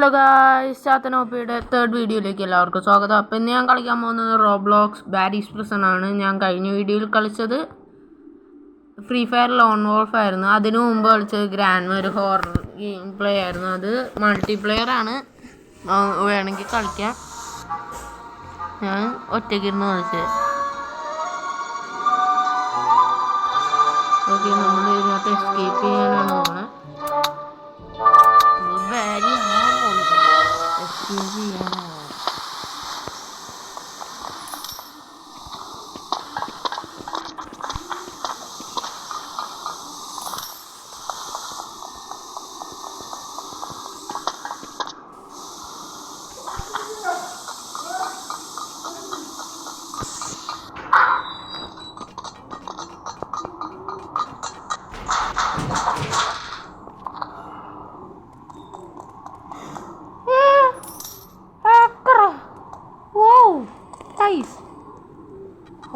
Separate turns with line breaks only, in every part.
Hello guys, ചാത്തനോപ്പയുടെ third വീഡിയോയിലേക്ക് എല്ലാവർക്കും സ്വാഗതം. അപ്പം ഇന്ന് ഞാൻ കളിക്കാൻ പോകുന്നത് റോബ്ലോക്സ് ബാരിസ് പ്രിസൺ ആണ്. ഞാൻ കഴിഞ്ഞ വീഡിയോയിൽ കളിച്ചത് ഫ്രീ ഫയർ ലോൺ വോൾഫ് ആയിരുന്നു. അതിനു മുമ്പ് കളിച്ചത് ഗ്രാൻഡ് ഒരു ഹോറർ ഗെയിം പ്ലേ ആയിരുന്നു. അത് മൾട്ടിപ്ലെയർ ആണ്, വേണമെങ്കിൽ കളിക്കാം. ഞാൻ ഒറ്റയ്ക്കിരുന്ന് കളിച്ചത്. ഓക്കെ, നമ്മൾ ഇതിനകത്ത് എസ്കേപ്പ് ചെയ്യാനാണ് പോകുന്നത്.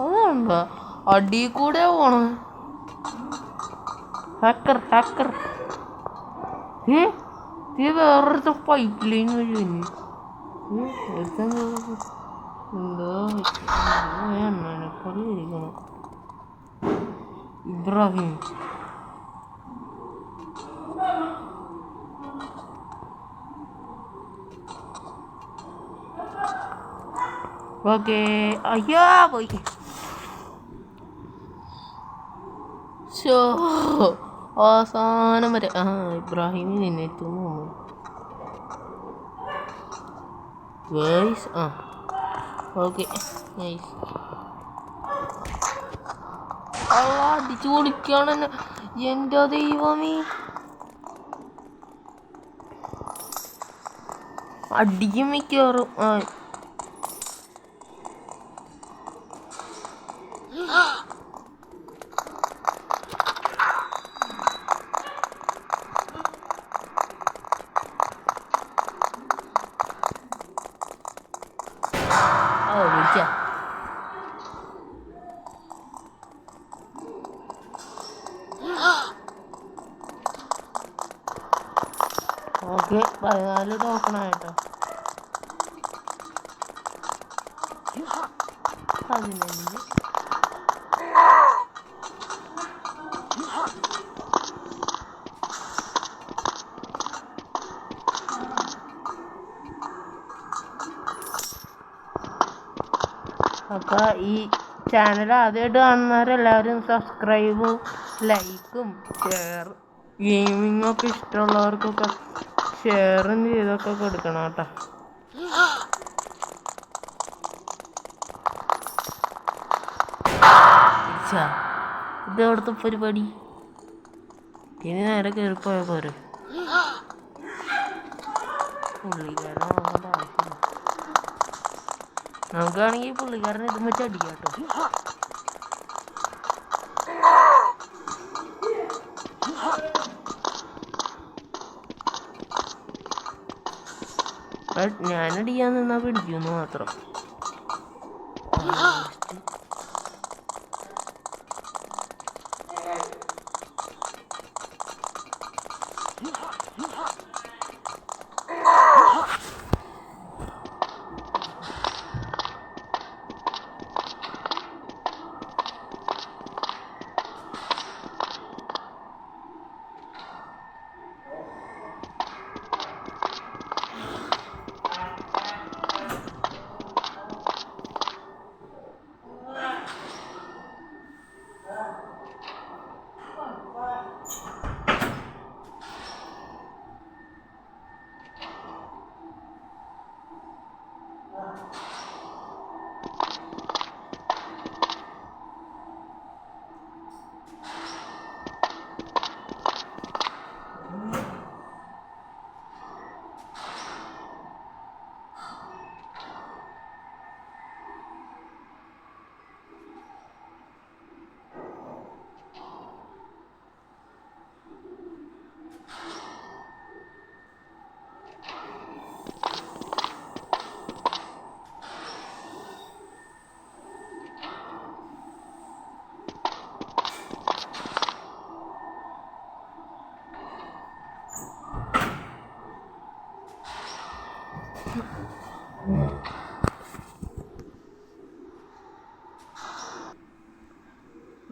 അതുകൊണ്ട് അടി കൂടെ പോണം. ഹാക്കർ ഹാക്കർ വേറൊരു പൈപ്പ് ലൈൻ വഴി എന്തോ എണ്ണനെക്കൊണ്ട് ഇരിക്കണം. ഇബ്രാഹിം ഓക്കെ. അയ്യോ പോയി. അവസാനം വരെ ഇബ്രാഹിം നിന്നെത്തുന്നു. Okay nice. അടിച്ചു പൊളിക്കാണ് എൻ്റെ ദൈവമേ. അടിക്കും മിക്കവാറും. ഓക്കെ, 14 ടോക്കണായിട്ടോ. 15. അപ്പോൾ ഈ ചാനൽ ആദ്യമായിട്ട് കാണുന്നവരെല്ലാവരും സബ്സ്ക്രൈബും ലൈക്കും ഗെയിമിങ്ങൊക്കെ ഇഷ്ടമുള്ളവർക്കൊക്കെ ഷെയറും ചെയ്തൊക്കെ കൊടുക്കണം കേട്ടോ. ഇത് അവിടുത്തെ പരിപാടി. ഇനി നേരെ കയറിപ്പോയാൽ പോരെ. പുള്ളിക്കാരനെ നോക്കേണ്ട ആവശ്യമില്ല. നമുക്കാണെങ്കിൽ പുള്ളിക്കാരനെ ഇതും വെച്ച് അടിക്കാം കേട്ടോ. ഞാനടിക്കാൻ നിന്നാ പിടിക്കുമെന്ന് മാത്രം.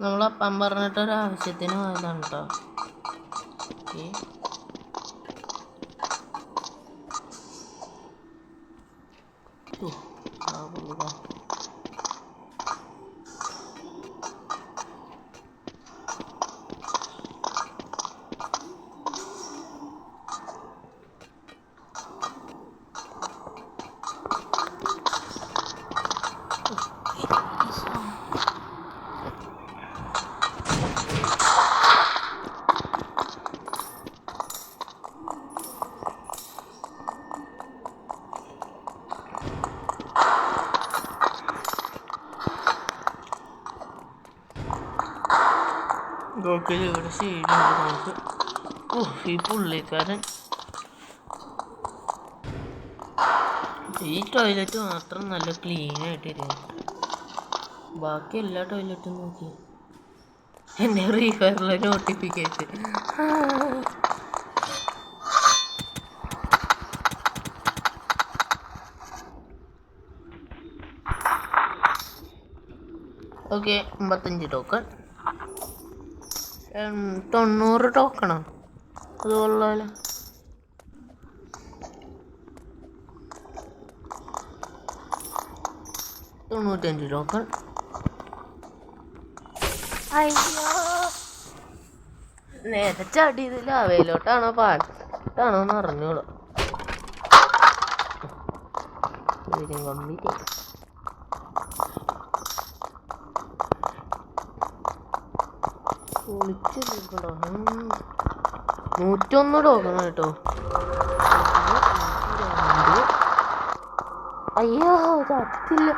നമ്മളപ്പം പറഞ്ഞിട്ടൊരാവശ്യത്തിന് പോയതാണ് കേട്ടോ. ഇവിടെ ഷെയ്ഡുണ്ട് നമുക്ക്. ഈ പുള്ളിക്കാരൻ ഈ ടോയ്ലറ്റ് മാത്രം നല്ല ക്ലീൻ ആയിട്ടിരിക്കും. ബാക്കി എല്ലാ ടോയ്ലറ്റും നോക്കി എൻ്റെ ഫ്രീ ഫയറിലെ നോട്ടിഫിക്കേഷൻ. Okay, 55 token. 90 ടോക്കണോ? അത് കൊള്ളാലോ. $95 ടോക്കൺ. അയ്യോ, നേരെ ചടിയത് ലാവയിലോട്ടാണോ പാട്ടാണോ എന്ന് അറിഞ്ഞോളൂ. കംപ്ലീറ്റ് 101 ടോക്കൺ കേട്ടോ. അയ്യോ, ചത്തില്ലോ.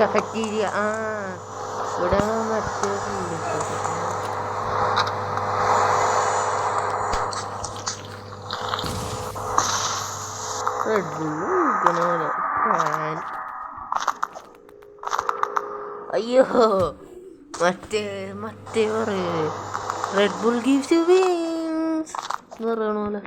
കഫറ്റീരിയ ഇവിടെ മറ്റേ റെഡ് ബുള്ള് അയ്യോ മറ്റേ പറയേ red bull gives you wings എന്ന് പറയണ പോലെ.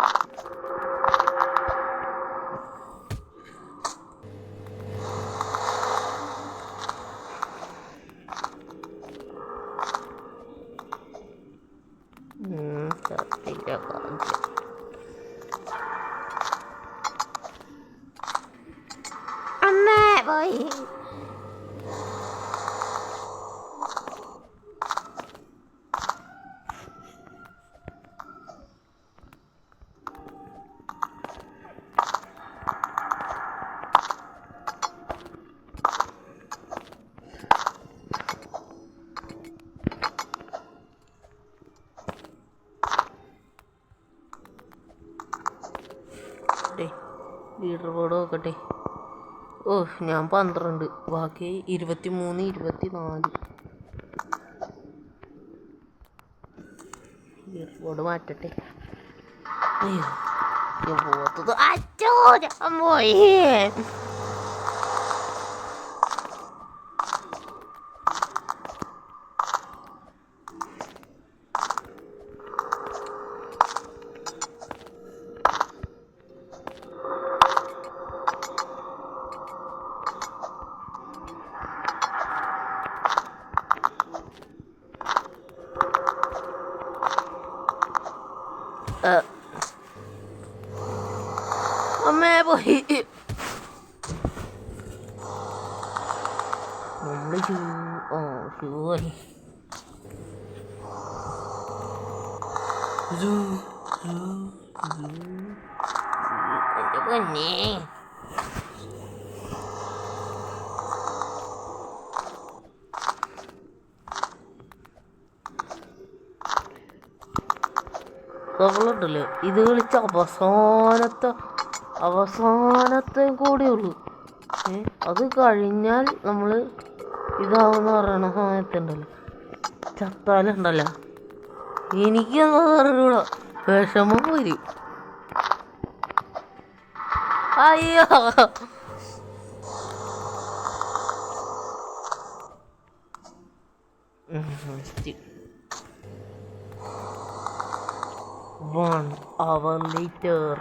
ലീഡർ ബോർഡ് നോക്കട്ടെ. ഓ ഞാൻ 12, ബാക്കി 23, 24. ലീഡർ ബോർഡ് മാറ്റട്ടെ. അയ്യോ പോത്തത് അച്ചോ ഞാൻ പോയി. അമ്മേ പോയി. നമ്മള് പോയി. എന്റെ പൊന്നേ നമ്മളുണ്ടല്ലോ ഇത് കളിച്ച അവസാനത്തെ കൂടെ ഉള്ളൂ. അത് കഴിഞ്ഞാൽ നമ്മൾ ഇതാവുന്ന പറയണ സമയത്തുണ്ടല്ലോ ചത്താലുണ്ടല്ലോ എനിക്കെന്താ പറഞ്ഞൂടാ വിഷമം വരും. അയ്യോ One hour later.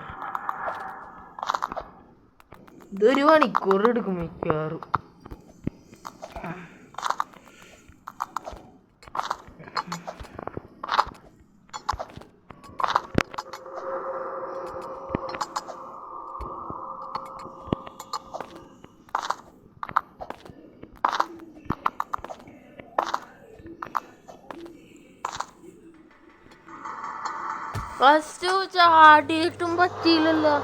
ഇതൊരു മണിക്കൂർ എടുക്കും മിക്കവാറും. ഫസ്റ്റ് ചാടിയിട്ടും പറ്റിയില്ലല്ലോ.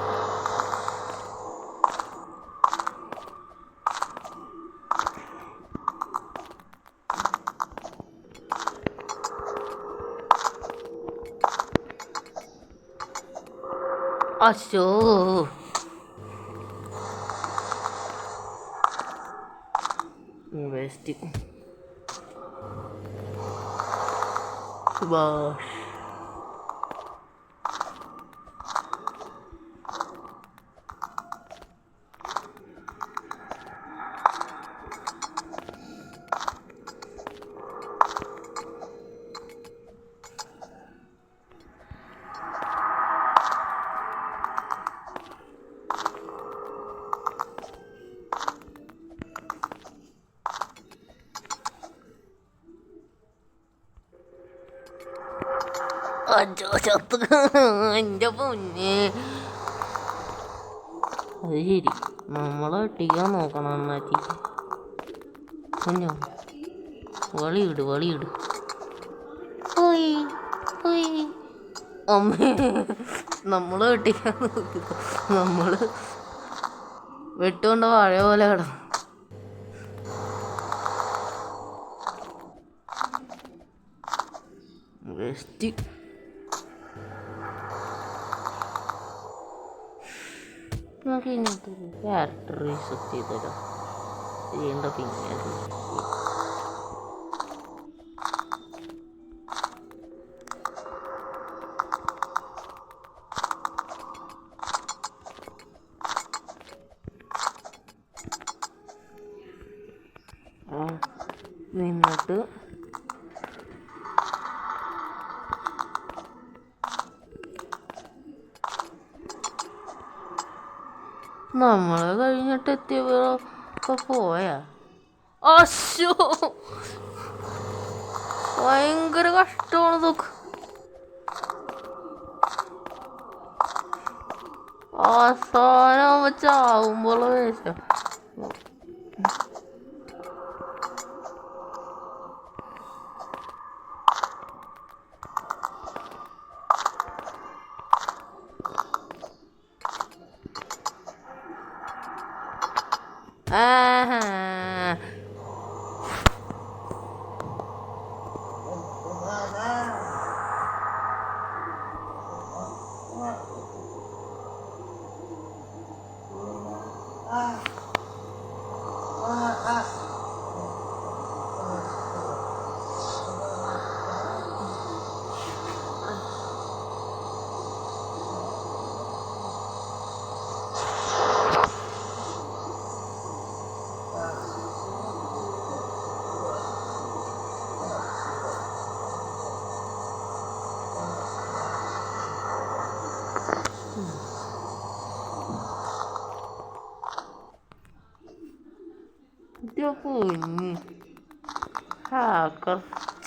അശോ വേസ്റ്റ്. സുഭാഷ് അഞ്ചോ ചത്ത് എൻ്റെ പൊന്നെ. അത് ശരി നമ്മളെ വെട്ടിക്കാൻ നോക്കണം എന്നാറ്റി കുഞ്ഞോ. വളിയിട് പോയി അമ്മേ. നമ്മൾ വെട്ടിക്കാൻ നോക്കി നമ്മൾ വെട്ടുകൊണ്ട് വാഴ പോലെ കിടന്നു. വെസ്റ്റ് നമുക്ക് ഇങ്ങനത്തെ ഒരു ക്യാരക്ടർ റീസെറ്റ് ചെയ്തല്ലോ. ചെയ്യേണ്ട പിന്നെ നിന്നിട്ട് നമ്മള് കഴിഞ്ഞിട്ട് എത്തിയപ്പോ പോയാ. അശോ ഭയങ്കര കഷ്ടമാണ് നോക്ക്. അവസാനം ചാവുമ്പോൾ വേഷം. കുഞ്ഞ് ഹാക്കർ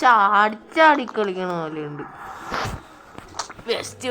ചാടി ചാടി കളിക്കണ പോലെയുണ്ട്. വെസ്റ്റ്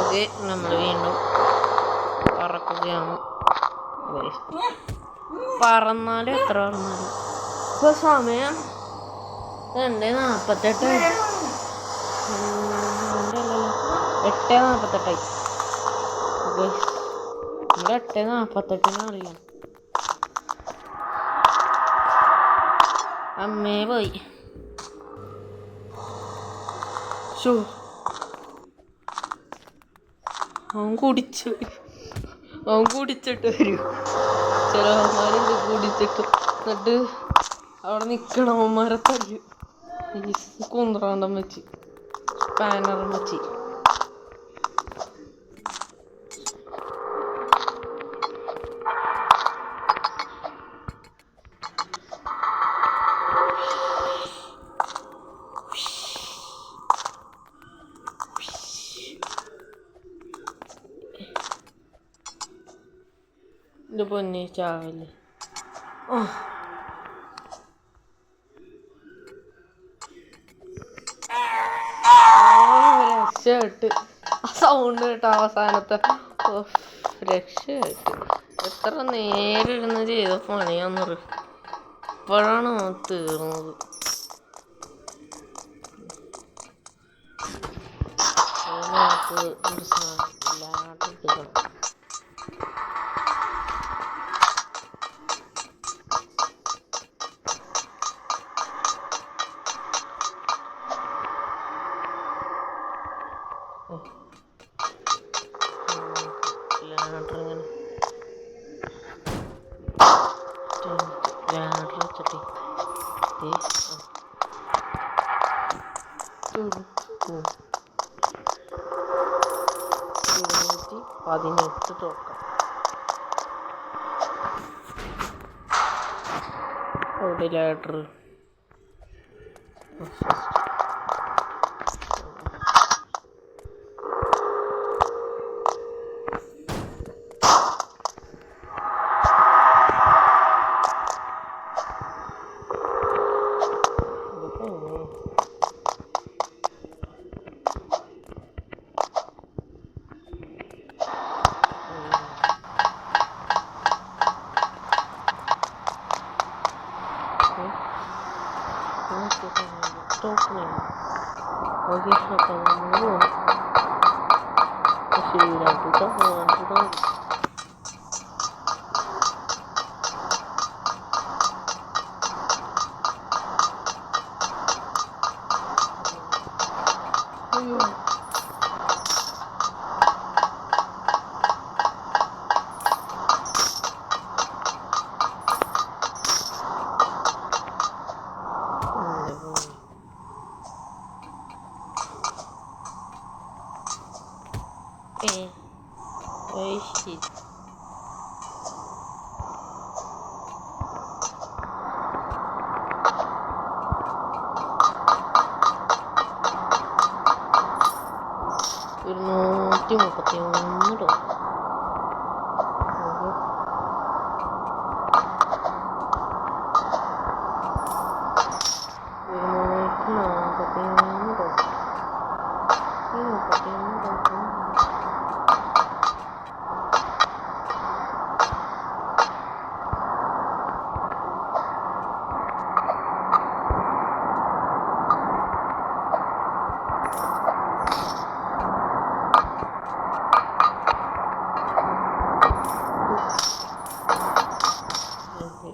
ഓക്കെ, നമ്മൾ വീണ്ടും പറക്കുകയാണ്. പറന്നാലും എത്ര പറന്നാലും ഇപ്പോൾ സമയം 2:48 8:48 നമ്മൾ 8:48 അറിയാം. അമ്മേ പോയി. അവൻ കുടിച്ചിട്ട് വരും. ചിലവന്മാരുണ്ട് കുടിച്ചിട്ട് എന്നിട്ട് അവിടെ നിൽക്കണവന്മാരെ തല്ലും. ഈ കുന്ത്രാണ്ടം വെച്ച് സ്പാനറും വെച്ച്. ഇത് പൊന്നി ചാവല്ലേ. രക്ഷപ്പെട്ട് ആ സൗണ്ട് കേട്ടോ അവസാനത്തെ. രക്ഷപ്പെട്ട്. എത്ര നേരം ഇരുന്ന് ചെയ്ത പണിയാന്നറി. ഇപ്പോഴാണ് തീർന്നത്. ഒരു സാധനം $18 തോക്കാം. ഒരു ലാഡർ $231. നമ്മൾക്ക്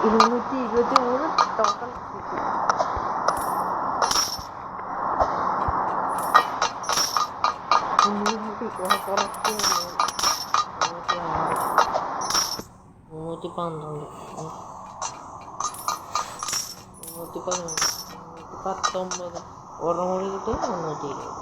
223 ടോക്കൺ കിട്ടി. കുറച്ച് 312 319 ഒരെണ്ണം കൂടി കിട്ടി 320.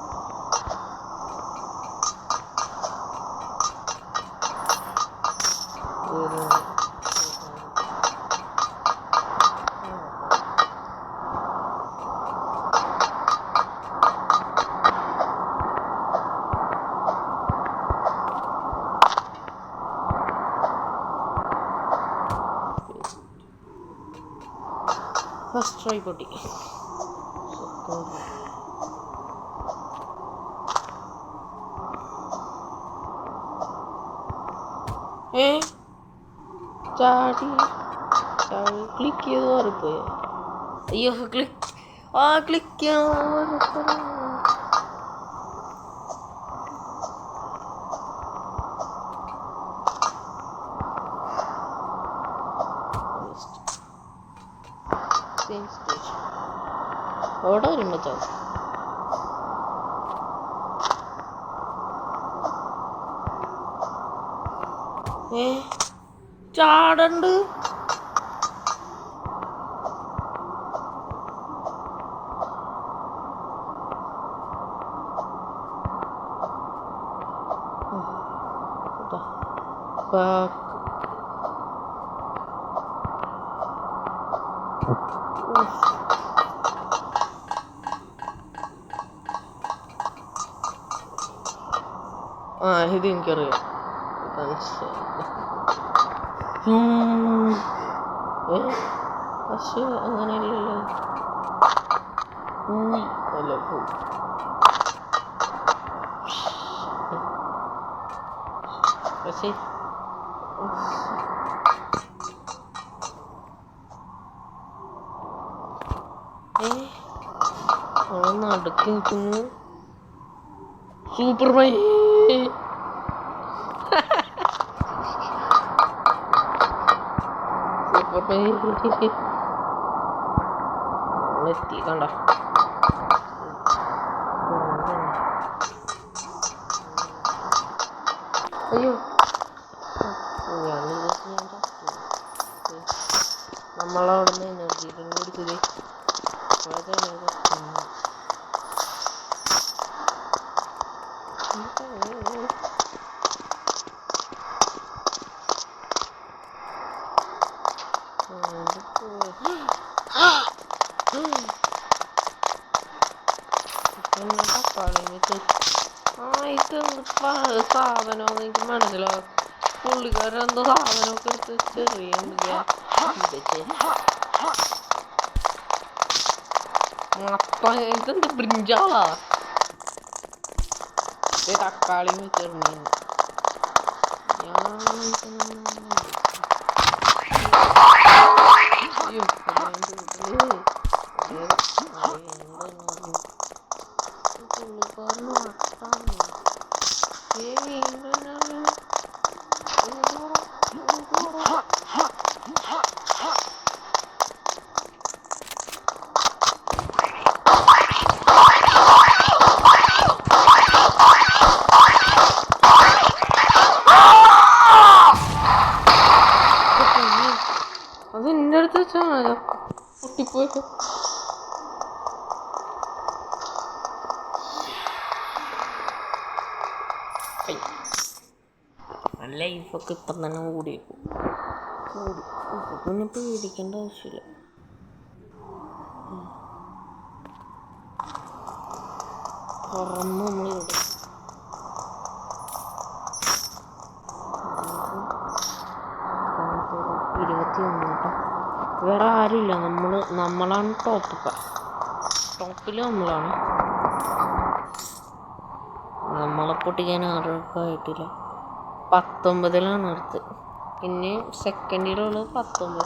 ഫസ്റ്റ് ട്രൈ പൊട്ടി. ചാടി ക്ലിക്ക് ചെയ്ത് മാറിപ്പോയി. അയ്യോ ക്ലിക്ക് ചെയ്യാൻ അവിടെ വരുമ്പോ ചാടണ്ട്. ഇത് എനിക്കറിയാം. പക്ഷെ അങ്ങനെയല്ലല്ലോ. അല്ല പക്ഷേ നടുക്ക് നിൽക്കുന്നു. സൂപ്പർമാൻ എത്തി കണ്ട. അയ്യോ നമ്മളവിടുന്ന് എനർജി ഡ്രിങ്ക് കുടിച്ചത് സാധനം എനിക്ക് മനസ്സിലാവും. പുള്ളിക്കാരൻ എന്തോ സാധനമൊക്കെ എടുത്ത് ചെറിയ ഇതെന്ത് ബ്രിഞ്ചാളാ തക്കാളി വെച്ചെറിഞ്ഞ അത് എൻ്റെ അടുത്ത് വെച്ചാൽ പൊട്ടിപ്പോയിട്ട് ലൈഫൊക്കെ ഇപ്പം തന്നെ കൂടിയേക്കും. ഇപ്പം പിന്നെ പേടിക്കേണ്ട ആവശ്യമില്ല. തുറന്ന് നമ്മളിവിടെ 21 കേട്ടോ. വേറെ ആരുമില്ല, നമ്മളാണ് ടോപ്പിൽ നമ്മളാണ്. നമ്മളെ പൊട്ടിക്കാൻ ആർക്കും ആയിട്ടില്ല. 19ലാണ് അടുത്ത്. പിന്നെ സെക്കൻഡിലുള്ളത് 19.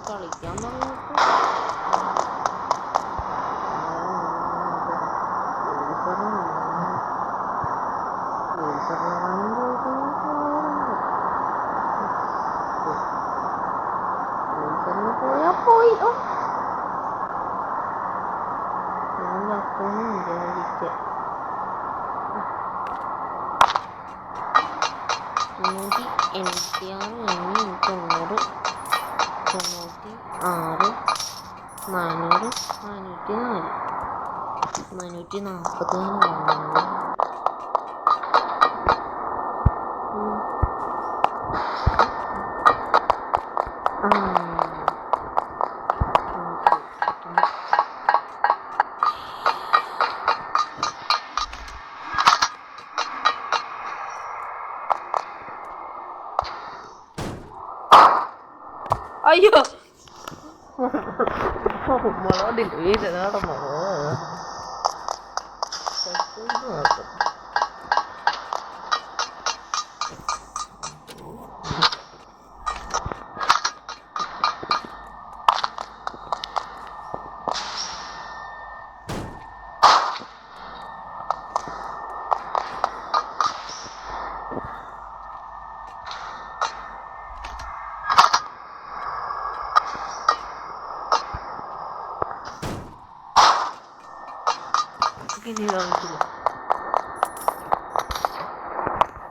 കളിക്കാൻ പറഞ്ഞപ്പോൾ പോയി. ഞാൻ വക്കുന്നു വിചാരിച്ച 186, 90, 96, 400, 404, 440. അയ്യോ മുളക് വീരനാടൻ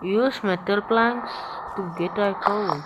Use metal planks to get across.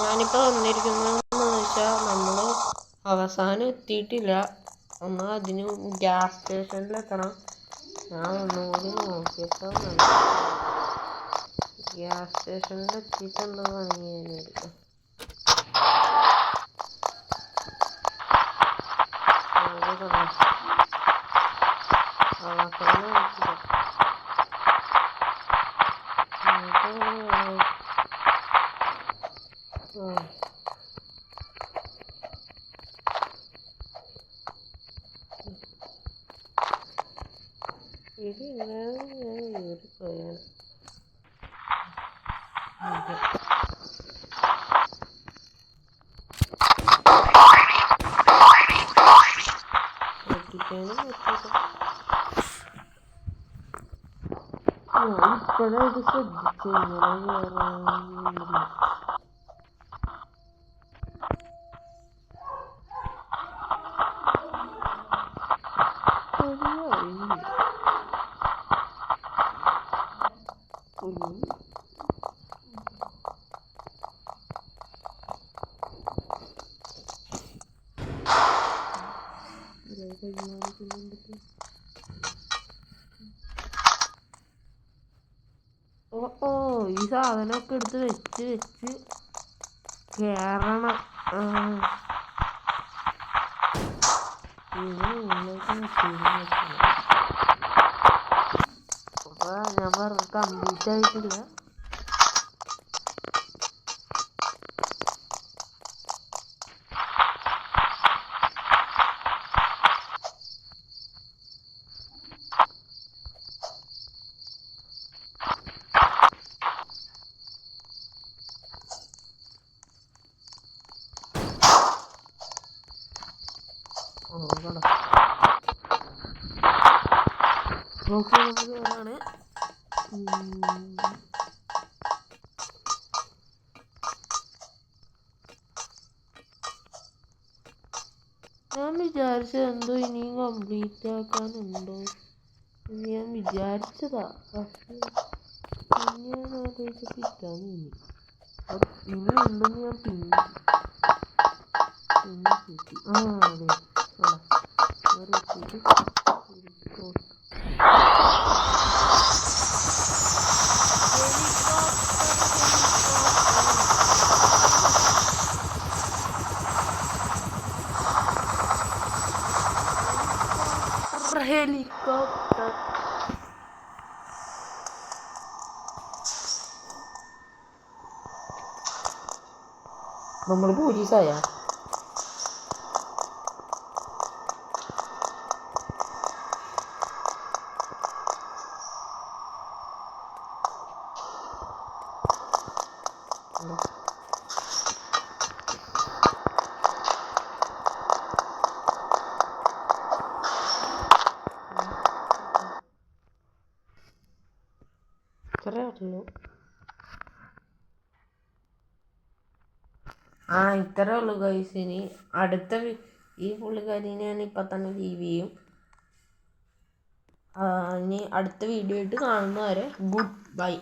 ഞാനിപ്പോൾ വന്നിരിക്കുന്നതെന്ന് വെച്ചാൽ നമ്മൾ അവസാനം എത്തിയിട്ടില്ല. ഒന്ന് അതിന് ഗ്യാസ് സ്റ്റേഷനിലെത്തണം. ഞാൻ ഒന്നുകൂടി നോക്കിയപ്പോൾ ഗ്യാസ് സ്റ്റേഷനിൽ എത്തിയിട്ടുണ്ടോ വേണമെങ്കിൽ ഇത് ഇങ്ങനെ ഞാൻ കയറിപ്പോയാണ്. ഇപ്പോഴത് ശ്രദ്ധിച്ചു ഓ ഈ സാധനമൊക്കെ എടുത്ത് വെച്ച് കയറണം. അപ്പൊ ഞാൻ പറഞ്ഞു കംപ്ലീറ്റ് ആയിട്ടില്ല. ാണ് ഞാൻ വിചാരിച്ചത് എന്തോ ഇനിയും കംപ്ലീറ്റ് ആക്കാനുണ്ടോ എന്ന് ഞാൻ വിചാരിച്ചതാ. പക്ഷെ ഞാൻ ആലോചിച്ചപ്പോൾ ഇട്ടാണ് ഇനി ഉണ്ടെന്ന് ഞാൻ പിന്നെ കൂട്ടി. അതെ ഹെലികോപ്റ്റർ. നമ്മൾ പോലീസായ ഇത്രേ ഉള്ളൂ ഗൈസ്. ഇനി അടുത്ത ഈ പുള്ളിക്കാരിനെ ഞാൻ ഇപ്പം തന്നെ ലീവ് ചെയ്യും. ഇനി അടുത്ത വീഡിയോ ആയിട്ട് കാണുന്നവരെ ഗുഡ് ബൈ.